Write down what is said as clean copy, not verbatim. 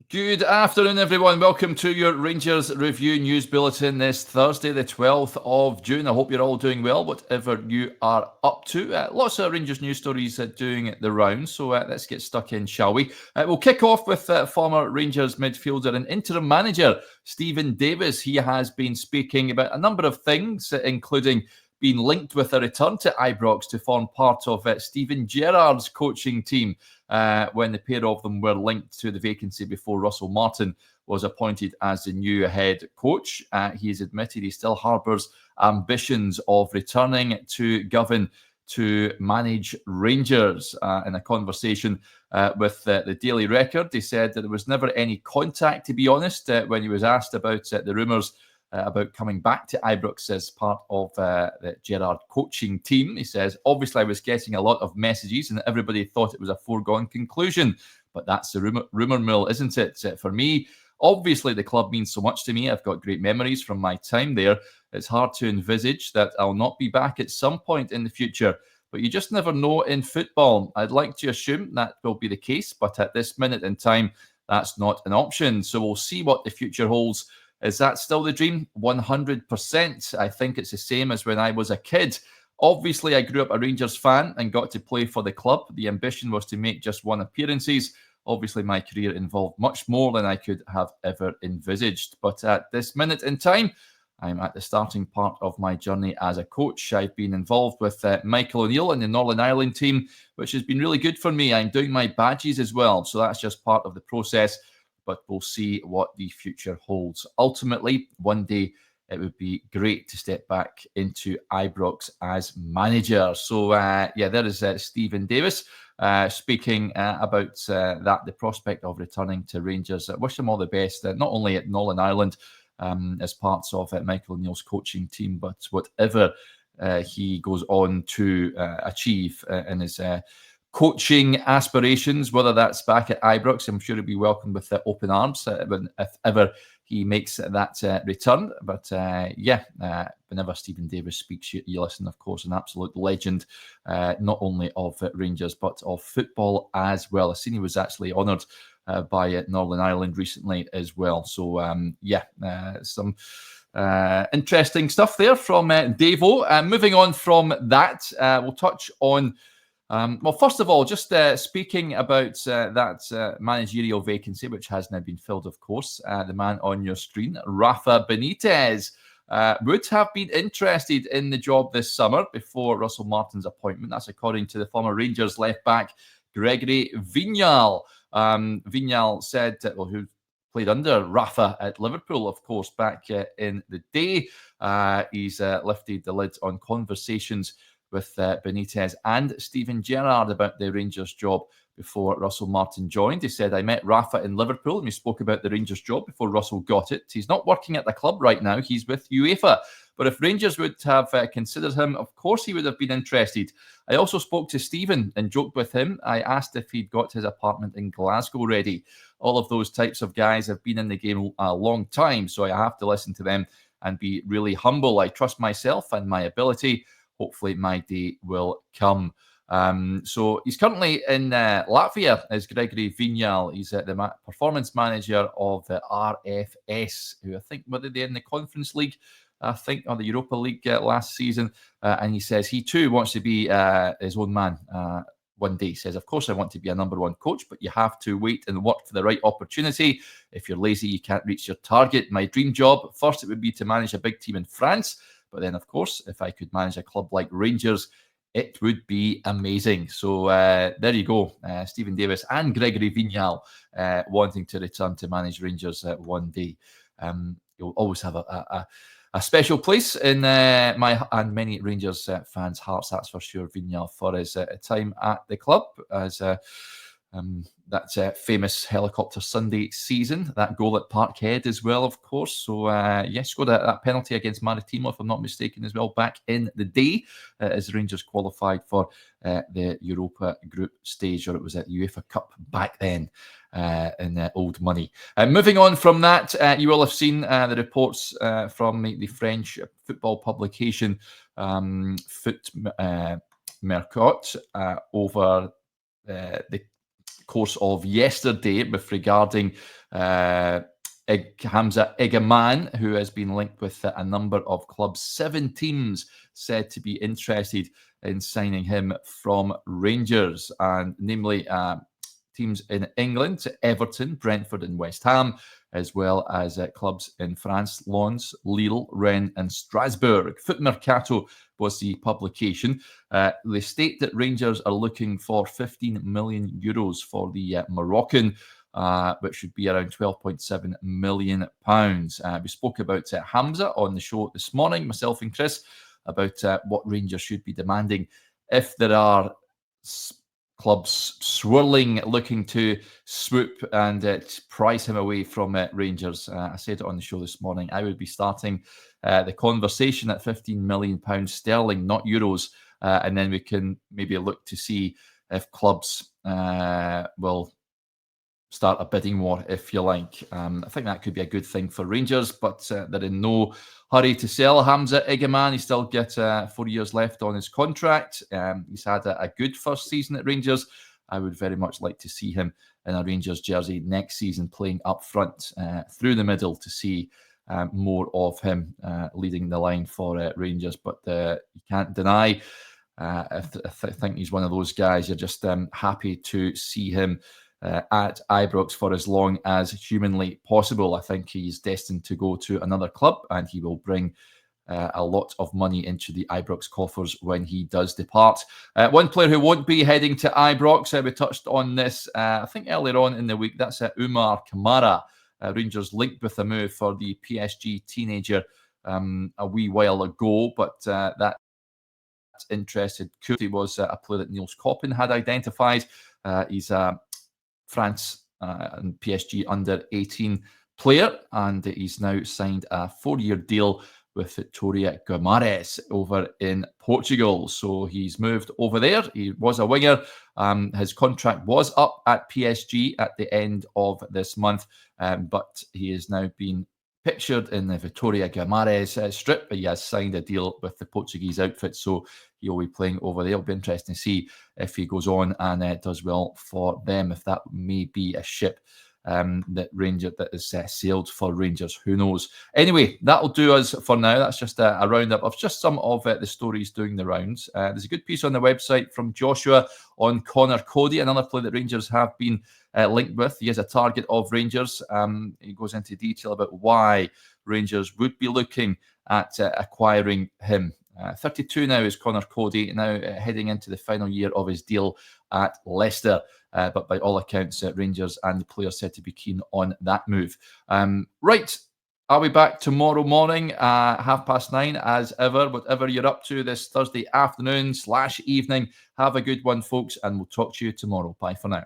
Good afternoon, everyone. Welcome to your Rangers Review News Bulletin this Thursday, the 12th of June. I hope you're all doing well, whatever you are up to. Lots of Rangers news stories doing the rounds, so let's get stuck in, shall we? We'll kick off with former Rangers midfielder and interim manager Stephen Davis. He has been speaking about a number of things, including being linked with a return to Ibrox to form part of Steven Gerrard's coaching team when the pair of them were linked to the vacancy before Russell Martin was appointed as the new head coach. He has admitted he still harbours ambitions of returning to Govan to manage Rangers. In a conversation with the Daily Record, he said that there was never any contact, to be honest, when he was asked about the rumours about coming back to Ibrox as part of the Gerrard coaching team. He says, obviously I was getting a lot of messages and everybody thought it was a foregone conclusion, but that's the rumour mill, isn't it? For me, obviously the club means so much to me. I've got great memories from my time there. It's hard to envisage that I'll not be back at some point in the future, but you just never know in football. I'd like to assume that will be the case, but at this minute in time, that's not an option. So we'll see what the future holds. Is that still the dream? 100%. I think it's the same as when I was a kid. Obviously, I grew up a Rangers fan and got to play for the club. The ambition was to make just one appearances. Obviously, my career involved much more than I could have ever envisaged. But at this minute in time, I'm at the starting part of my journey as a coach. I've been involved with Michael O'Neill in the Northern Ireland team, which has been really good for me. I'm doing my badges as well, so that's just part of the process. But we'll see what the future holds. Ultimately, one day it would be great to step back into Ibrox as manager. So, there is Stephen Davis speaking about the prospect of returning to Rangers. I wish him all the best, not only at Northern Ireland as parts of Michael O'Neill's coaching team, but whatever he goes on to achieve in his coaching aspirations, whether that's back at Ibrox. I'm sure he'll be welcomed with open arms if ever he makes that return. But whenever Stephen Davis speaks, you listen, of course, an absolute legend, not only of Rangers, but of football as well. I've seen he was actually honoured by Northern Ireland recently as well. So, some interesting stuff there from Davo. Moving on from that, we'll touch on first of all, just speaking about that managerial vacancy, which has now been filled, of course, the man on your screen, Rafa Benitez, would have been interested in the job this summer before Russell Martin's appointment. That's according to the former Rangers left-back, Gregory Vignal. Vignal said, who played under Rafa at Liverpool, of course, back in the day. He's lifted the lid on conversations with Benitez and Steven Gerrard about the Rangers job before Russell Martin joined. He said, I met Rafa in Liverpool and we spoke about the Rangers job before Russell got it. He's not working at the club right now. He's with UEFA. But if Rangers would have considered him, of course he would have been interested. I also spoke to Steven and joked with him. I asked if he'd got his apartment in Glasgow ready. All of those types of guys have been in the game a long time, so I have to listen to them and be really humble. I trust myself and my ability. Hopefully my day will come. So he's currently in Latvia as Gregory Vignal. He's the performance manager of the RFS, who I think were they in the Conference League, I think, or the Europa League last season. And he says he too wants to be his own man one day. He says, of course, I want to be a number one coach, but you have to wait and work for the right opportunity. If you're lazy, you can't reach your target. My dream job, first, it would be to manage a big team in France. But then, of course, if I could manage a club like Rangers, it would be amazing. So there you go. Stephen Davis and Gregory Vignal wanting to return to manage Rangers one day. You'll always have a special place in my and many Rangers fans' hearts, that's for sure, Vignal, for his time at the club as that famous Helicopter Sunday season, that goal at Parkhead as well, of course. So, scored that penalty against Maritimo, if I'm not mistaken, as well, back in the day, as Rangers qualified for the Europa group stage, or it was at the UEFA Cup back then in old money. Moving on from that, you will have seen the reports from the French football publication Foot Mercat over the course of yesterday with regarding Hamza Igamane, who has been linked with a number of clubs. 7 teams said to be interested in signing him from Rangers, and namely teams in England, Everton, Brentford and West Ham, as well as clubs in France, Lens, Lille, Rennes and Strasbourg. Foot Mercato was the publication. They state that Rangers are looking for 15 million euros for the Moroccan, which should be around £12.7 million. We spoke about Hamza on the show this morning, myself and Chris, about what Rangers should be demanding if there are clubs swirling, looking to swoop and price him away from Rangers. I said it on the show this morning. I would be starting the conversation at £15 million sterling, not euros, and then we can maybe look to see if clubs will start a bidding war, if you like. I think that could be a good thing for Rangers, but they're in no hurry to sell Hamza Igamane. He still gets 4 years left on his contract. He's had a good first season at Rangers. I would very much like to see him in a Rangers jersey next season, playing up front through the middle, to see more of him leading the line for Rangers. But you can't deny, I think he's one of those guys you're just happy to see him at Ibrox for as long as humanly possible. I think he's destined to go to another club, and he will bring a lot of money into the Ibrox coffers when he does depart. One player who won't be heading to Ibrox, we touched on this I think earlier on in the week, that's Umar Kamara. Rangers linked with a move for the PSG teenager a wee while ago, but that interested He was a player that Niels Koppen had identified. He's a France and PSG under 18 player, and he's now signed a 4-year deal with Vitória Guimarães over in Portugal. So he's moved over there. He was a winger. His contract was up at PSG at the end of this month, but he has now been pictured in the Vitória Guimarães strip. He has signed a deal with the Portuguese outfit, so he'll be playing over there. It'll be interesting to see if he goes on and does well for them, if that may be a ship that is sailed for Rangers. Who knows? Anyway, that'll do us for now. That's just a roundup of just some of the stories doing the rounds. There's a good piece on the website from Joshua on Connor Cody, another player that Rangers have been linked with. He is a target of Rangers. He goes into detail about why Rangers would be looking at acquiring him. 32 now is Connor Cody, now heading into the final year of his deal at Leicester. But by all accounts, Rangers and the player said to be keen on that move. Right, I'll be back tomorrow morning, 9:30 as ever. Whatever you're up to this Thursday afternoon/evening, have a good one, folks, and we'll talk to you tomorrow. Bye for now.